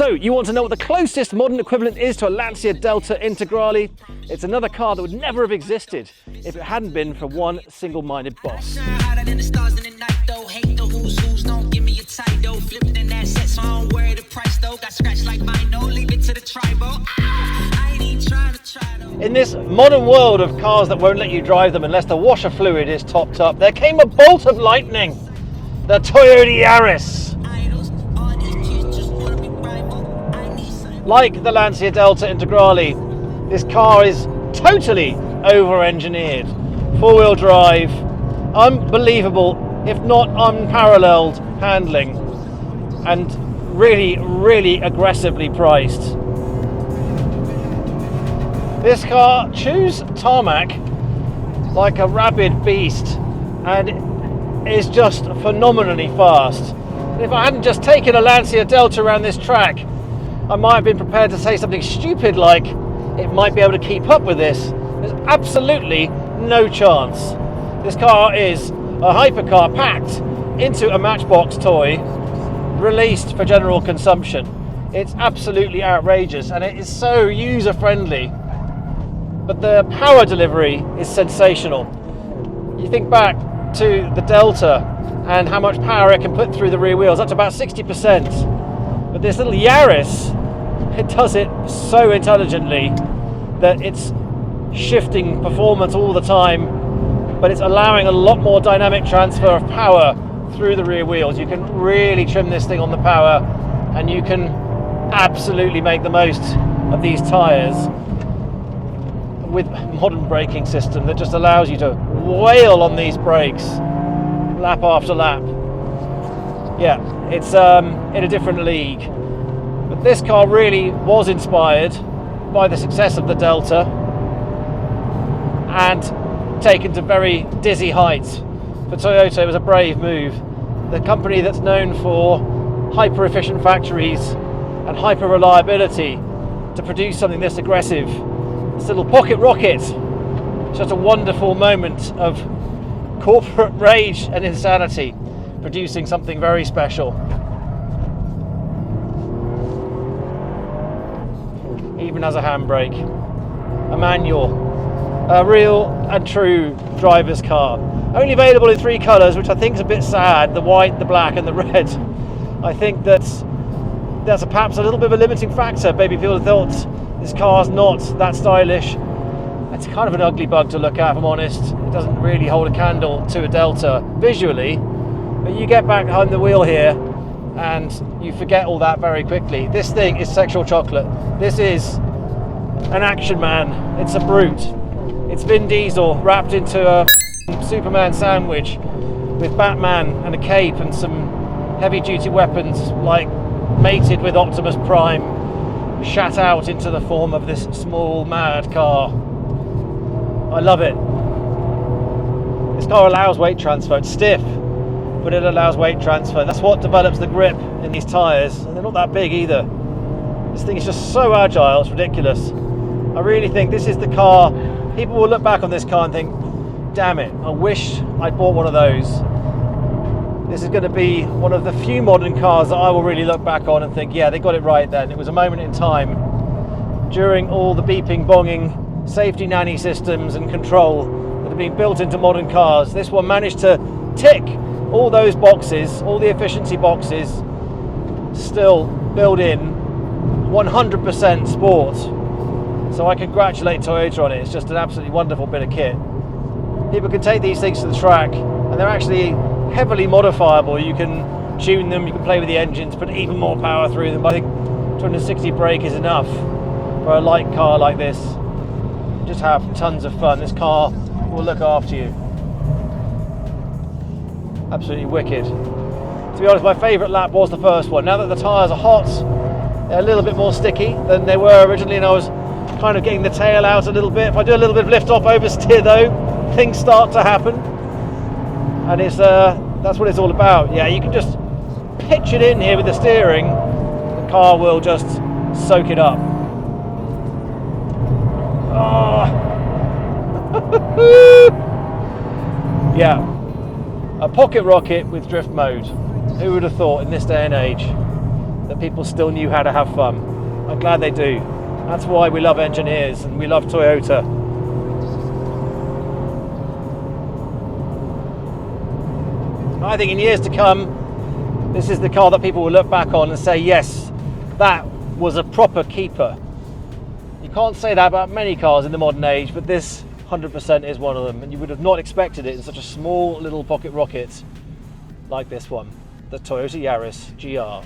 So, you want to know what the closest modern equivalent is to a Lancia Delta Integrale? It's another car that would never have existed if it hadn't been for one single-minded boss. In this modern world of cars that won't let you drive them unless the washer fluid is topped up, there came a bolt of lightning, the Toyota Yaris. Like the Lancia Delta Integrale, this car is totally over-engineered. Four-wheel drive, unbelievable, if not unparalleled handling, and really, really aggressively priced. This car chews tarmac like a rabid beast and is just phenomenally fast. If I hadn't just taken a Lancia Delta around this track, I might have been prepared to say something stupid like it might be able to keep up with this. There's absolutely no chance. This car is a hypercar packed into a Matchbox toy, released for general consumption. It's absolutely outrageous and it is so user-friendly. But the power delivery is sensational. You think back to the Delta and how much power it can put through the rear wheels, up to about 60%. But this little Yaris, it does it so intelligently that it's shifting performance all the time, but it's allowing a lot more dynamic transfer of power through the rear wheels. You can really trim this thing on the power and you can absolutely make the most of these tyres with modern braking system that just allows you to wail on these brakes lap after lap. Yeah, it's in a different league. But this car really was inspired by the success of the Delta and taken to very dizzy heights. For Toyota, it was a brave move. The company that's known for hyper-efficient factories and hyper-reliability, to produce something this aggressive. This little pocket rocket, just a wonderful moment of corporate rage and insanity, producing something very special. Even has a handbrake, a manual, a real and true driver's car. Only available in 3 colours, which I think is a bit sad: the white, the black and the red. I think that's perhaps a little bit of a limiting factor. Maybe people have thought this car's not that stylish. It's kind of an ugly bug to look at, if I'm honest. It doesn't really hold a candle to a Delta visually, but you get back behind the wheel here and you forget all that very quickly. This thing is sexual chocolate. This is an action man. It's a brute. It's Vin Diesel wrapped into a Superman sandwich with Batman and a cape and some heavy-duty weapons, like mated with Optimus Prime, shat out into the form of this small, mad car. I love it. This car allows weight transfer. It's stiff, but it allows weight transfer. That's what develops the grip in these tyres, and they're not that big either. This thing is just so agile, it's ridiculous. I really think this is the car, people will look back on this car and think, damn it, I wish I'd bought one of those. This is going to be one of the few modern cars that I will really look back on and think, yeah, they got it right then. It was a moment in time during all the beeping, bonging, safety nanny systems and control that have been built into modern cars. This one managed to tick all those boxes, all the efficiency boxes, still build in 100% sport. So I congratulate Toyota on it. It's just an absolutely wonderful bit of kit. People can take these things to the track and they're actually heavily modifiable. You can tune them, you can play with the engines, put even more power through them. I think 260 brake is enough for a light car like this. Just have tons of fun. This car will look after you. Absolutely wicked. To be honest, my favourite lap was the first one. Now that the tyres are hot, they're a little bit more sticky than they were originally, and I was kind of getting the tail out a little bit. If I do a little bit of lift off oversteer though, things start to happen, and it's that's what it's all about. Yeah, you can just pitch it in here with the steering, the car will just soak it up. Oh. Yeah, a pocket rocket with drift mode. Who would have thought in this day and age that people still knew how to have fun. I'm glad they do. That's why we love engineers and we love Toyota. I think in years to come, this is the car that people will look back on and say, yes, that was a proper keeper. You can't say that about many cars in the modern age, but this 100% is one of them, and you would have not expected it in such a small little pocket rocket like this one, the Toyota Yaris GR.